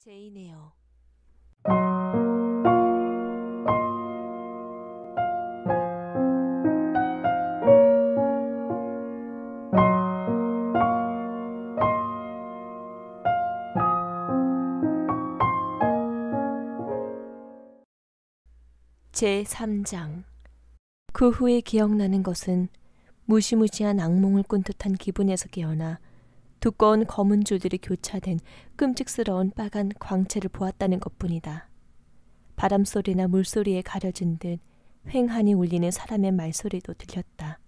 제이네요. 제3장. 그 후에 기억나는 것은 무시무시한 악몽을 꾼 듯한 기분에서 깨어나 두꺼운 검은 줄들이 교차된 끔찍스러운 빨간 광채를 보았다는 것뿐이다. 바람소리나 물소리에 가려진 듯 휑하니 울리는 사람의 말소리도 들렸다.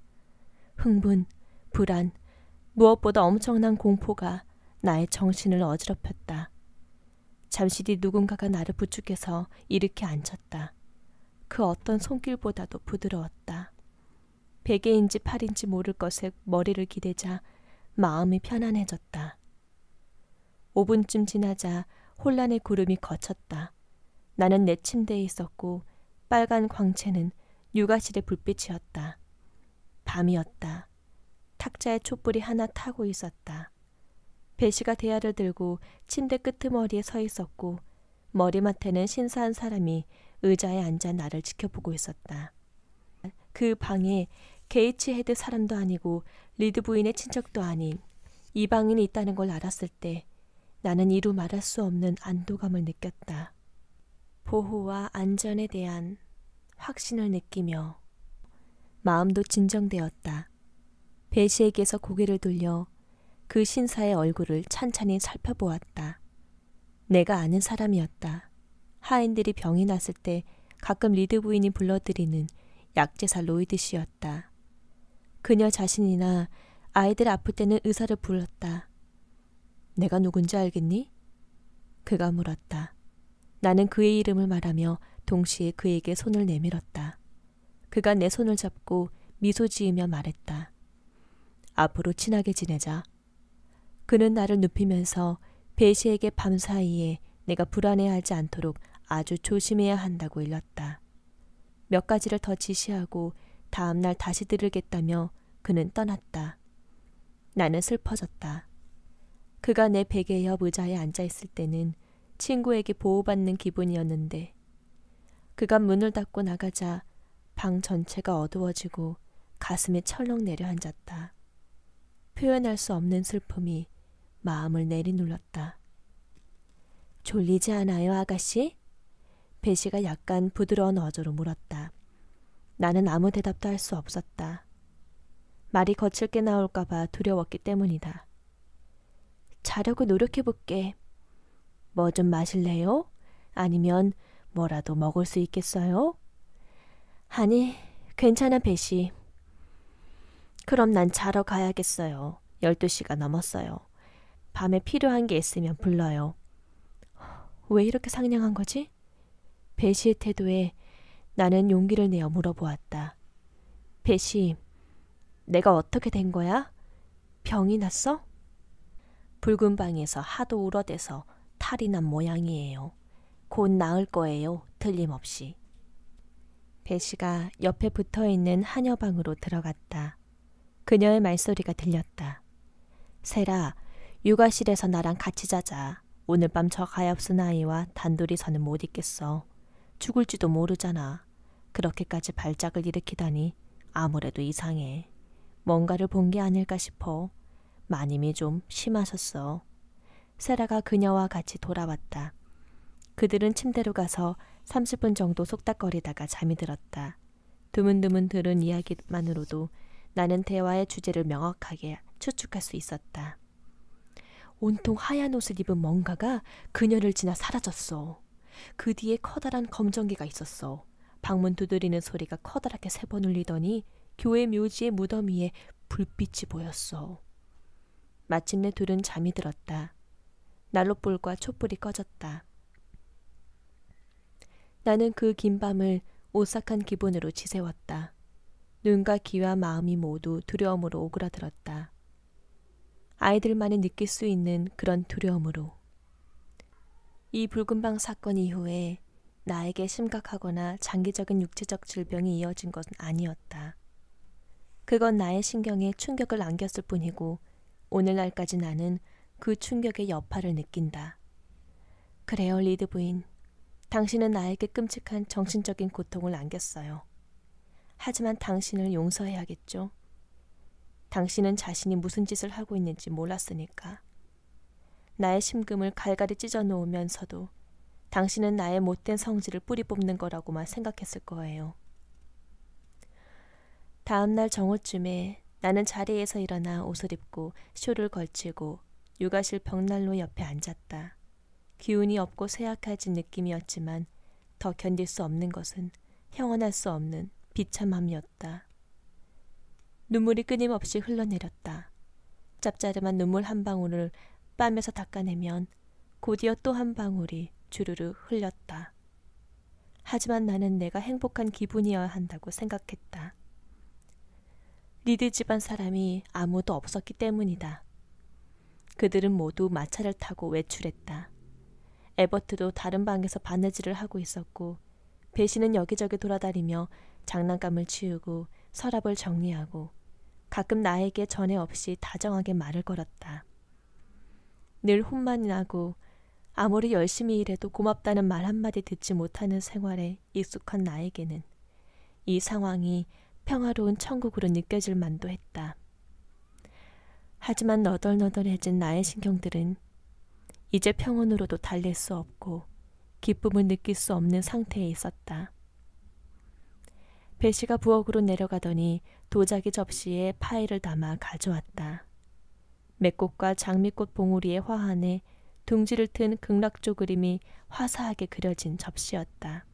흥분, 불안, 무엇보다 엄청난 공포가 나의 정신을 어지럽혔다. 잠시 뒤 누군가가 나를 부축해서 일으켜 앉혔다. 그 어떤 손길보다도 부드러웠다. 베개인지 팔인지 모를 것에 머리를 기대자 마음이 편안해졌다. 5분쯤 지나자 혼란의 구름이 걷혔다. 나는 내 침대에 있었고 빨간 광채는 육아실의 불빛이었다. 밤이었다. 탁자에 촛불이 하나 타고 있었다. 배시가 대야를 들고 침대 끄트머리에 서 있었고 머리맡에는 신사한 사람이 의자에 앉아 나를 지켜보고 있었다. 그 방에 게이츠 헤드 사람도 아니고 리드 부인의 친척도 아닌 이방인이 있다는 걸 알았을 때 나는 이루 말할 수 없는 안도감을 느꼈다. 보호와 안전에 대한 확신을 느끼며 마음도 진정되었다. 배시에게서 고개를 돌려 그 신사의 얼굴을 찬찬히 살펴보았다. 내가 아는 사람이었다. 하인들이 병이 났을 때 가끔 리드 부인이 불러들이는 약제사 로이드 씨였다. 그녀 자신이나 아이들 아플 때는 의사를 불렀다. 내가 누군지 알겠니? 그가 물었다. 나는 그의 이름을 말하며 동시에 그에게 손을 내밀었다. 그가 내 손을 잡고 미소 지으며 말했다. 앞으로 친하게 지내자. 그는 나를 눕히면서 배시에게 밤사이에 내가 불안해하지 않도록 아주 조심해야 한다고 일렀다. 몇 가지를 더 지시하고 다음날 다시 들으겠다며 그는 떠났다. 나는 슬퍼졌다. 그가 내 베개 옆 의자에 앉아있을 때는 친구에게 보호받는 기분이었는데 그가 문을 닫고 나가자 방 전체가 어두워지고 가슴에 철렁 내려앉았다. 표현할 수 없는 슬픔이 마음을 내리눌렀다. 졸리지 않아요, 아가씨? 배시가 약간 부드러운 어조로 물었다. 나는 아무 대답도 할 수 없었다. 말이 거칠게 나올까봐 두려웠기 때문이다. 자려고 노력해볼게. 뭐 좀 마실래요? 아니면 뭐라도 먹을 수 있겠어요? 아니, 괜찮아, 배시. 그럼 난 자러 가야겠어요. 12시가 넘었어요. 밤에 필요한 게 있으면 불러요. 왜 이렇게 상냥한 거지? 배시의 태도에 나는 용기를 내어 물어보았다. 배시, 내가 어떻게 된 거야? 병이 났어? 붉은 방에서 하도 울어대서 탈이 난 모양이에요. 곧 나을 거예요, 틀림없이. 배시가 옆에 붙어있는 하녀방으로 들어갔다. 그녀의 말소리가 들렸다. 세라, 육아실에서 나랑 같이 자자. 오늘 밤 저 가엾은 아이와 단둘이서는 못 있겠어. 죽을지도 모르잖아. 그렇게까지 발작을 일으키다니 아무래도 이상해. 뭔가를 본 게 아닐까 싶어. 마님이 좀 심하셨어. 세라가 그녀와 같이 돌아왔다. 그들은 침대로 가서 30분 정도 속닥거리다가 잠이 들었다. 드문드문 들은 이야기만으로도 나는 대화의 주제를 명확하게 추측할 수 있었다. 온통 하얀 옷을 입은 뭔가가 그녀를 지나 사라졌어. 그 뒤에 커다란 검정개가 있었어. 방문 두드리는 소리가 커다랗게 3번 울리더니 교회 묘지의 무덤 위에 불빛이 보였어. 마침내 둘은 잠이 들었다. 난로불과 촛불이 꺼졌다. 나는 그 긴 밤을 오싹한 기분으로 지새웠다. 눈과 귀와 마음이 모두 두려움으로 오그라들었다. 아이들만이 느낄 수 있는 그런 두려움으로. 이 붉은 방 사건 이후에 나에게 심각하거나 장기적인 육체적 질병이 이어진 것은 아니었다. 그건 나의 신경에 충격을 안겼을 뿐이고 오늘날까지 나는 그 충격의 여파를 느낀다. 그래요, 리드 부인. 당신은 나에게 끔찍한 정신적인 고통을 안겼어요. 하지만 당신을 용서해야겠죠. 당신은 자신이 무슨 짓을 하고 있는지 몰랐으니까. 나의 심금을 갈갈이 찢어 놓으면서도 당신은 나의 못된 성질을 뿌리 뽑는 거라고만 생각했을 거예요. 다음 날 정오쯤에 나는 자리에서 일어나 옷을 입고 쇼를 걸치고 육아실 벽난로 옆에 앉았다. 기운이 없고 쇠약해진 느낌이었지만 더 견딜 수 없는 것은 형언할 수 없는 비참함이었다. 눈물이 끊임없이 흘러내렸다. 짭짜름한 눈물 한 방울을 뺨에서 닦아내면 곧이어 또 한 방울이 주르르 흘렸다. 하지만 나는 내가 행복한 기분이어야 한다고 생각했다. 리드 집안 사람이 아무도 없었기 때문이다. 그들은 모두 마차를 타고 외출했다. 에버트도 다른 방에서 바느질을 하고 있었고 배시는 여기저기 돌아다니며 장난감을 치우고 서랍을 정리하고 가끔 나에게 전에 없이 다정하게 말을 걸었다. 늘 혼만이 나고 아무리 열심히 일해도 고맙다는 말 한마디 듣지 못하는 생활에 익숙한 나에게는 이 상황이 평화로운 천국으로 느껴질 만도 했다. 하지만 너덜너덜해진 나의 신경들은 이제 평온으로도 달랠 수 없고 기쁨을 느낄 수 없는 상태에 있었다. 배시가 부엌으로 내려가더니 도자기 접시에 파이를 담아 가져왔다. 맥꽃과 장미꽃 봉우리의 화환에 둥지를 튼 극락조 그림이 화사하게 그려진 접시였다.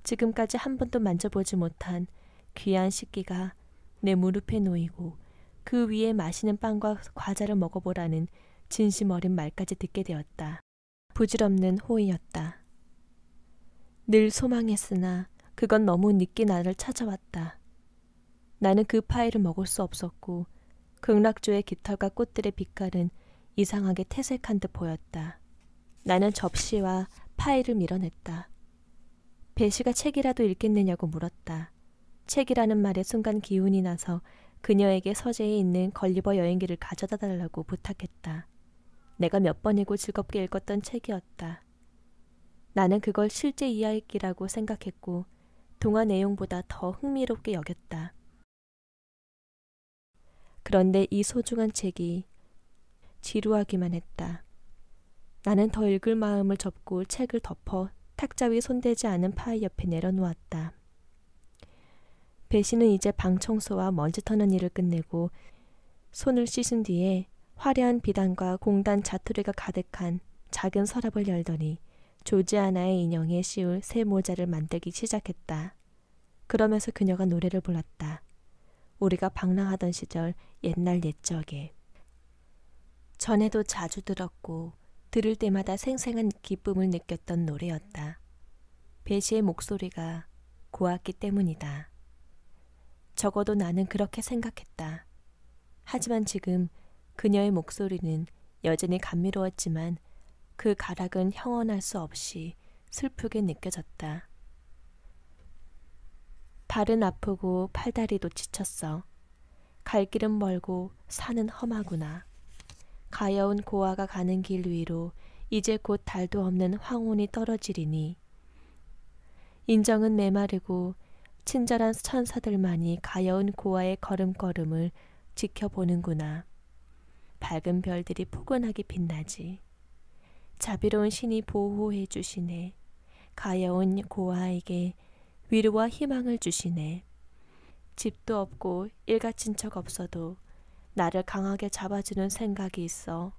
지금까지 한 번도 만져보지 못한 귀한 식기가 내 무릎에 놓이고 그 위에 맛있는 빵과 과자를 먹어보라는 진심 어린 말까지 듣게 되었다. 부질없는 호의였다. 늘 소망했으나 그건 너무 늦게 나를 찾아왔다. 나는 그 파이를 먹을 수 없었고 극락조의 깃털과 꽃들의 빛깔은 이상하게 태색한 듯 보였다. 나는 접시와 파이를 밀어냈다. 배시가 책이라도 읽겠느냐고 물었다. 책이라는 말에 순간 기운이 나서 그녀에게 서재에 있는 걸리버 여행기를 가져다 달라고 부탁했다. 내가 몇 번이고 즐겁게 읽었던 책이었다. 나는 그걸 실제 이야기라고 생각했고 동화 내용보다 더 흥미롭게 여겼다. 그런데 이 소중한 책이 지루하기만 했다. 나는 더 읽을 마음을 접고 책을 덮어 탁자 위 손대지 않은 파이 옆에 내려놓았다. 배시는 이제 방 청소와 먼지 터는 일을 끝내고 손을 씻은 뒤에 화려한 비단과 공단 자투리가 가득한 작은 서랍을 열더니 조지아나의 인형에 씌울 새 모자를 만들기 시작했다. 그러면서 그녀가 노래를 불렀다. 우리가 방랑하던 시절 옛날 옛적에. 전에도 자주 들었고 들을 때마다 생생한 기쁨을 느꼈던 노래였다. 배시의 목소리가 고왔기 때문이다. 적어도 나는 그렇게 생각했다. 하지만 지금 그녀의 목소리는 여전히 감미로웠지만 그 가락은 형언할 수 없이 슬프게 느껴졌다. 발은 아프고 팔다리도 지쳤어. 갈 길은 멀고 산은 험하구나. 가여운 고아가 가는 길 위로 이제 곧 달도 없는 황혼이 떨어지리니 인정은 메마르고 친절한 천사들만이 가여운 고아의 걸음걸음을 지켜보는구나. 밝은 별들이 포근하게 빛나지. 자비로운 신이 보호해 주시네. 가여운 고아에게 위로와 희망을 주시네. 집도 없고 일가친척 없어도 나를 강하게 잡아주는 생각이 있어.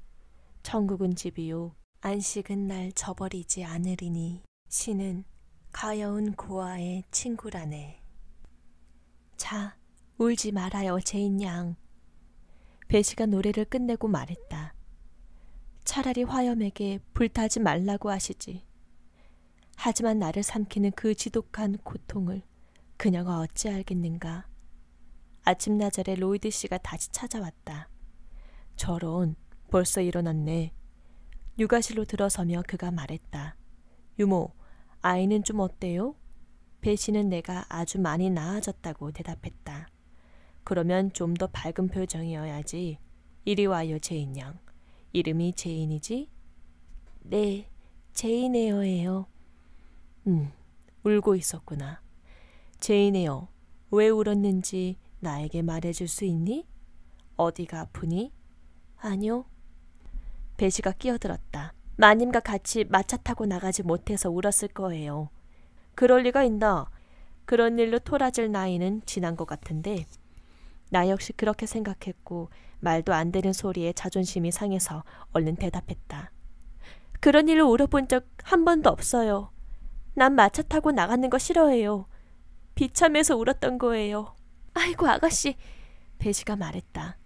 천국은 집이요. 안식은 날 저버리지 않으리니 신은 가여운 고아의 친구라네. 자, 울지 말아요, 제인 양. 배시가 노래를 끝내고 말했다. 차라리 화염에게 불타지 말라고 하시지. 하지만 나를 삼키는 그 지독한 고통을 그녀가 어찌 알겠는가. 아침나절에 로이드 씨가 다시 찾아왔다. 저런, 벌써 일어났네. 육아실로 들어서며 그가 말했다. 유모, 아이는 좀 어때요? 배시는 내가 아주 많이 나아졌다고 대답했다. 그러면 좀 더 밝은 표정이어야지. 이리 와요, 제인 양. 이름이 제인이지? 네, 제인 에어예요. 울고 있었구나. 제인 에어, 왜 울었는지 나에게 말해줄 수 있니? 어디가 아프니? 아니요. 배시가 끼어들었다. 마님과 같이 마차 타고 나가지 못해서 울었을 거예요. 그럴 리가 있나? 그런 일로 토라질 나이는 지난 것 같은데. 나 역시 그렇게 생각했고 말도 안 되는 소리에 자존심이 상해서 얼른 대답했다. 그런 일로 울어본 적 한 번도 없어요. 난 마차 타고 나가는 거 싫어해요. 비참해서 울었던 거예요. 아이고 아가씨, 배시가 말했다.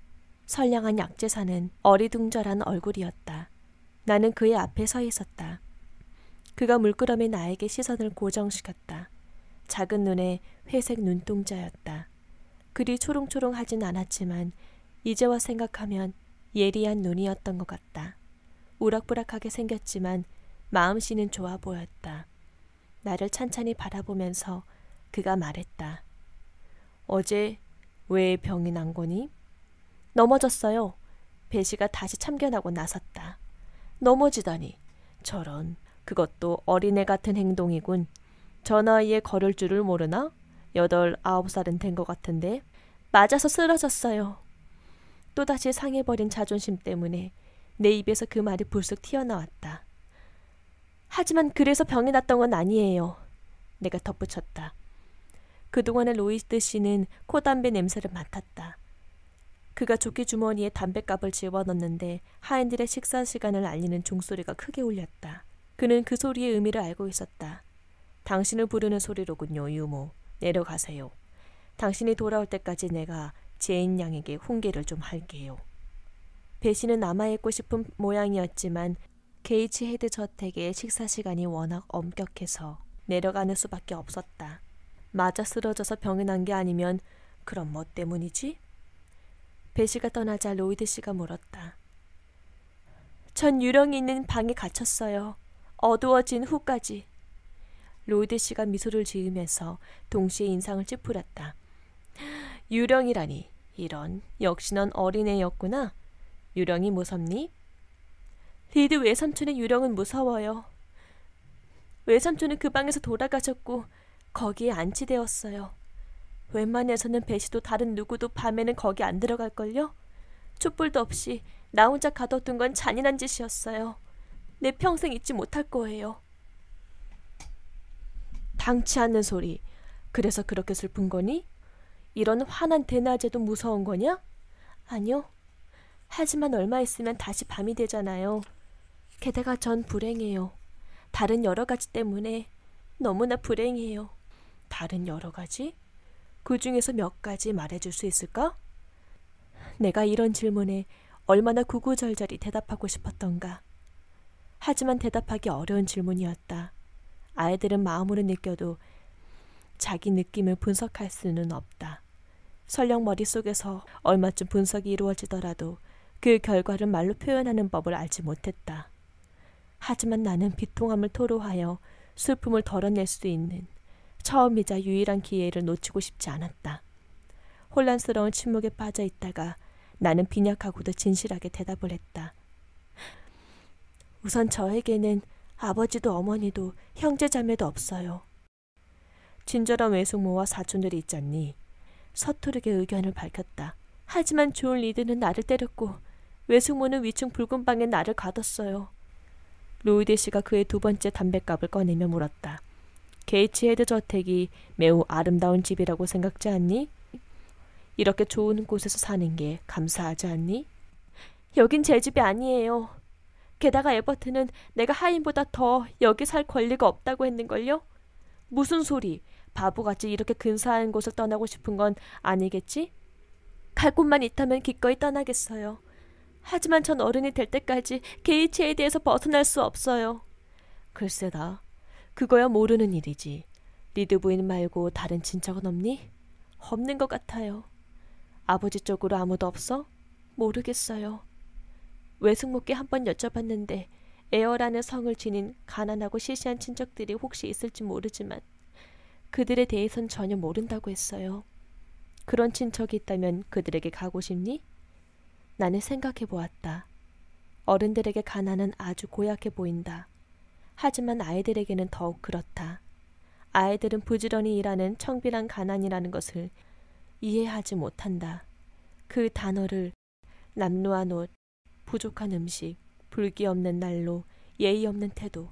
선량한 약제사는 어리둥절한 얼굴이었다. 나는 그의 앞에 서 있었다. 그가 물끄러미 나에게 시선을 고정시켰다. 작은 눈에 회색 눈동자였다. 그리 초롱초롱하진 않았지만 이제와 생각하면 예리한 눈이었던 것 같다. 우락부락하게 생겼지만 마음씨는 좋아 보였다. 나를 찬찬히 바라보면서 그가 말했다. 어제 왜 병이 난 거니? 넘어졌어요. 배시가 다시 참견하고 나섰다. 넘어지다니. 저런, 그것도 어린애 같은 행동이군. 저 나이에 걸을 줄을 모르나? 8, 9살은 된 것 같은데. 맞아서 쓰러졌어요. 또다시 상해버린 자존심 때문에 내 입에서 그 말이 불쑥 튀어나왔다. 하지만 그래서 병이 났던 건 아니에요. 내가 덧붙였다. 그동안의 로이드 씨는 코담배 냄새를 맡았다. 그가 조끼 주머니에 담뱃갑을 집어넣는데 하인들의 식사 시간을 알리는 종소리가 크게 울렸다. 그는 그 소리의 의미를 알고 있었다. 당신을 부르는 소리로군요, 유모. 내려가세요. 당신이 돌아올 때까지 내가 제인 양에게 훈계를 좀 할게요. 배시는 남아있고 싶은 모양이었지만 게이츠 헤드 저택의 식사 시간이 워낙 엄격해서 내려가는 수밖에 없었다. 맞아 쓰러져서 병이 난 게 아니면 그럼 뭐 때문이지? 배시가 떠나자 로이드 씨가 물었다. 전 유령이 있는 방에 갇혔어요. 어두워진 후까지. 로이드 씨가 미소를 지으면서 동시에 인상을 찌푸렸다. 유령이라니. 이런, 역시 넌 어린애였구나. 유령이 무섭니? 리드 외삼촌의 유령은 무서워요. 외삼촌은 그 방에서 돌아가셨고 거기에 안치되었어요. 웬만해서는 배시도 다른 누구도 밤에는 거기 안 들어갈걸요? 촛불도 없이 나 혼자 가둬둔 건 잔인한 짓이었어요. 내 평생 잊지 못할 거예요. 당치 않는 소리. 그래서 그렇게 슬픈 거니? 이런 환한 대낮에도 무서운 거냐? 아니요. 하지만 얼마 있으면 다시 밤이 되잖아요. 게다가 전 불행해요. 다른 여러 가지 때문에 너무나 불행해요. 다른 여러 가지? 그 중에서 몇 가지 말해줄 수 있을까? 내가 이런 질문에 얼마나 구구절절히 대답하고 싶었던가. 하지만 대답하기 어려운 질문이었다. 아이들은 마음으로 느껴도 자기 느낌을 분석할 수는 없다. 설령 머릿속에서 얼마쯤 분석이 이루어지더라도 그 결과를 말로 표현하는 법을 알지 못했다. 하지만 나는 비통함을 토로하여 슬픔을 덜어낼 수 있는 처음이자 유일한 기회를 놓치고 싶지 않았다. 혼란스러운 침묵에 빠져 있다가 나는 빈약하고도 진실하게 대답을 했다. 우선 저에게는 아버지도 어머니도 형제자매도 없어요. 친절한 외숙모와 사촌들이 있잖니. 서투르게 의견을 밝혔다. 하지만 존 리드는 나를 때렸고 외숙모는 위층 붉은 방에 나를 가뒀어요. 로이드 씨가 그의 두 번째 담뱃갑을 꺼내며 물었다. 게이츠 헤드 저택이 매우 아름다운 집이라고 생각지 않니? 이렇게 좋은 곳에서 사는 게 감사하지 않니? 여긴 제 집이 아니에요. 게다가 에버트는 내가 하인보다 더 여기 살 권리가 없다고 했는걸요? 무슨 소리? 바보같이 이렇게 근사한 곳을 떠나고 싶은 건 아니겠지? 갈 곳만 있다면 기꺼이 떠나겠어요. 하지만 전 어른이 될 때까지 게이츠에 대해서 벗어날 수 없어요. 글쎄다. 그거야 모르는 일이지. 리드 부인 말고 다른 친척은 없니? 없는 것 같아요. 아버지 쪽으로 아무도 없어? 모르겠어요. 외숙모께 한번 여쭤봤는데 에어라는 성을 지닌 가난하고 시시한 친척들이 혹시 있을지 모르지만 그들에 대해선 전혀 모른다고 했어요. 그런 친척이 있다면 그들에게 가고 싶니? 나는 생각해 보았다. 어른들에게 가난은 아주 고약해 보인다. 하지만 아이들에게는 더욱 그렇다. 아이들은 부지런히 일하는 청비란 가난이라는 것을 이해하지 못한다. 그 단어를 남루한 옷, 부족한 음식, 불기 없는 난로, 예의 없는 태도,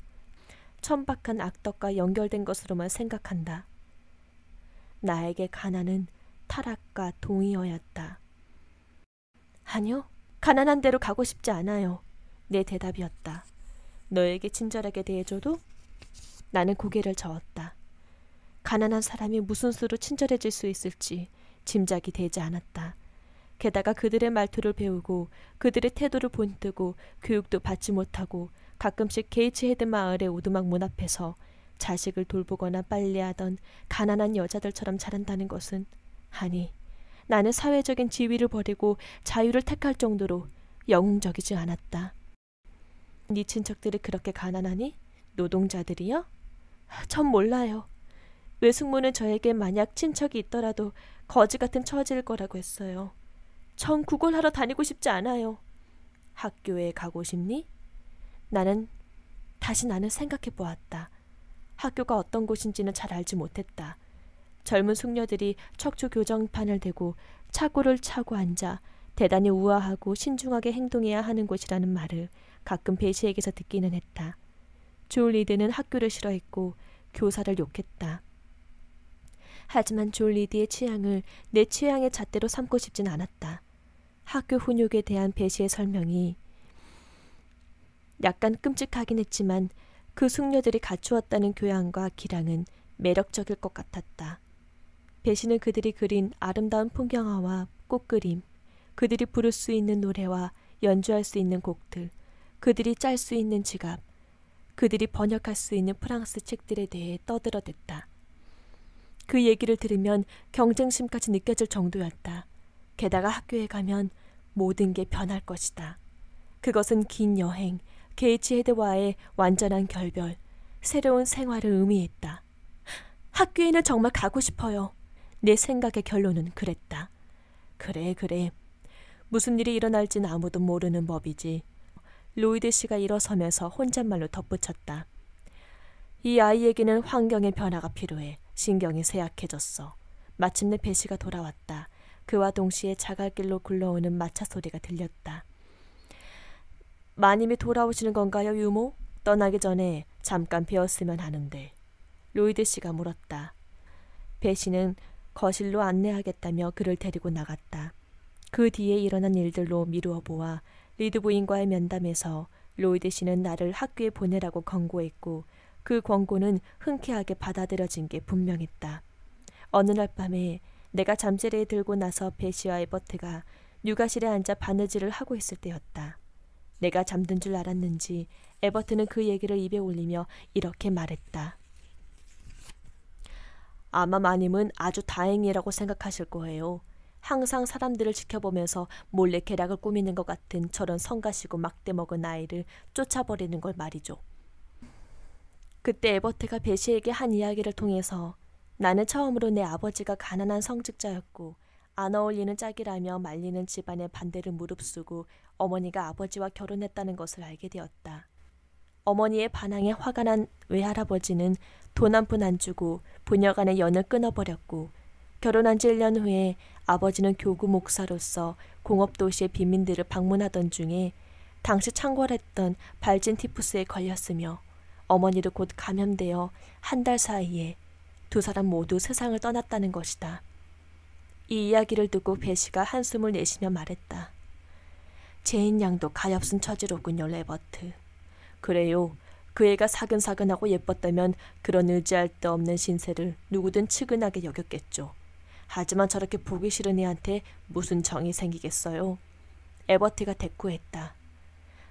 천박한 악덕과 연결된 것으로만 생각한다. 나에게 가난은 타락과 동의어였다. 아니요, 가난한 데로 가고 싶지 않아요. 내 대답이었다. 너에게 친절하게 대해줘도? 나는 고개를 저었다. 가난한 사람이 무슨 수로 친절해질 수 있을지 짐작이 되지 않았다. 게다가 그들의 말투를 배우고 그들의 태도를 본뜨고 교육도 받지 못하고 가끔씩 게이츠헤드 마을의 오두막 문 앞에서 자식을 돌보거나 빨래하던 가난한 여자들처럼 자란다는 것은, 아니, 나는 사회적인 지위를 버리고 자유를 택할 정도로 영웅적이지 않았다. 네 친척들이 그렇게 가난하니? 노동자들이요? 전 몰라요. 외숙모는 저에게 만약 친척이 있더라도 거지 같은 처지일 거라고 했어요. 전 구걸하러 다니고 싶지 않아요. 학교에 가고 싶니? 다시 나는 생각해 보았다. 학교가 어떤 곳인지는 잘 알지 못했다. 젊은 숙녀들이 척추 교정판을 대고 차고를 차고 앉아 대단히 우아하고 신중하게 행동해야 하는 곳이라는 말을 가끔 베시에게서 듣기는 했다. 조 리드는 학교를 싫어했고 교사를 욕했다. 하지만 조 리드의 취향을 내 취향의 잣대로 삼고 싶진 않았다. 학교 훈육에 대한 베시의 설명이 약간 끔찍하긴 했지만 그 숙녀들이 갖추었다는 교양과 기량은 매력적일 것 같았다. 베시는 그들이 그린 아름다운 풍경화와 꽃그림, 그들이 부를 수 있는 노래와 연주할 수 있는 곡들, 그들이 짤 수 있는 지갑, 그들이 번역할 수 있는 프랑스 책들에 대해 떠들어댔다. 그 얘기를 들으면 경쟁심까지 느껴질 정도였다. 게다가 학교에 가면 모든 게 변할 것이다. 그것은 긴 여행, 게이츠헤드와의 완전한 결별, 새로운 생활을 의미했다. 학교에는 정말 가고 싶어요. 내 생각의 결론은 그랬다. 그래. 무슨 일이 일어날진 아무도 모르는 법이지. 로이드 씨가 일어서면서 혼잣말로 덧붙였다. 이 아이에게는 환경의 변화가 필요해. 신경이 쇠약해졌어. 마침내 베시가 돌아왔다. 그와 동시에 자갈길로 굴러오는 마차 소리가 들렸다. 마님이 돌아오시는 건가요, 유모? 떠나기 전에 잠깐 뵈었으면 하는데. 로이드 씨가 물었다. 베시는 거실로 안내하겠다며 그를 데리고 나갔다. 그 뒤에 일어난 일들로 미루어 보아 리드 부인과의 면담에서 로이드 씨는 나를 학교에 보내라고 권고했고 그 권고는 흔쾌하게 받아들여진 게 분명했다. 어느 날 밤에 내가 잠자리에 들고 나서 베시와 에버트가 육아실에 앉아 바느질을 하고 있을 때였다. 내가 잠든 줄 알았는지 에버트는 그 얘기를 입에 올리며 이렇게 말했다. 아마 마님은 아주 다행이라고 생각하실 거예요. 항상 사람들을 지켜보면서 몰래 계략을 꾸미는 것 같은 저런 성가시고 막대먹은 아이를 쫓아버리는 걸 말이죠. 그때 에버트가 베시에게 한 이야기를 통해서 나는 처음으로 내 아버지가 가난한 성직자였고 안 어울리는 짝이라며 말리는 집안의 반대를 무릅쓰고 어머니가 아버지와 결혼했다는 것을 알게 되었다. 어머니의 반항에 화가 난 외할아버지는 돈 한 푼 안 주고 부녀간의 연을 끊어버렸고 결혼한 지 1년 후에 아버지는 교구 목사로서 공업도시의 빈민들을 방문하던 중에 당시 창궐했던 발진 티푸스에 걸렸으며 어머니도 곧 감염되어 한 달 사이에 두 사람 모두 세상을 떠났다는 것이다. 이 이야기를 듣고 베시가 한숨을 내쉬며 말했다. 제인 양도 가엾은 처지로군요, 레버트. 그래요. 그 애가 사근사근하고 예뻤다면 그런 의지할 데 없는 신세를 누구든 측은하게 여겼겠죠. 하지만 저렇게 보기 싫은 애한테 무슨 정이 생기겠어요? 에버트가 대꾸했다.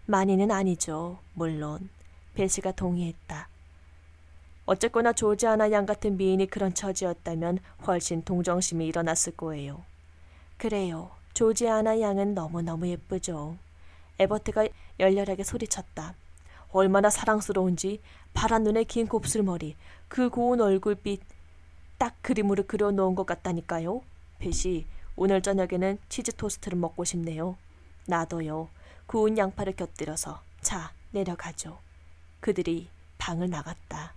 많이는 아니죠, 물론. 베시가 동의했다. 어쨌거나 조지아나 양 같은 미인이 그런 처지였다면 훨씬 동정심이 일어났을 거예요. 그래요. 조지아나 양은 너무너무 예쁘죠. 에버트가 열렬하게 소리쳤다. 얼마나 사랑스러운지 파란 눈에 긴 곱슬머리, 그 고운 얼굴빛 딱 그림으로 그려놓은 것 같다니까요. 베시, 오늘 저녁에는 치즈 토스트를 먹고 싶네요. 나도요. 구운 양파를 곁들여서 자 내려가죠. 그들이 방을 나갔다.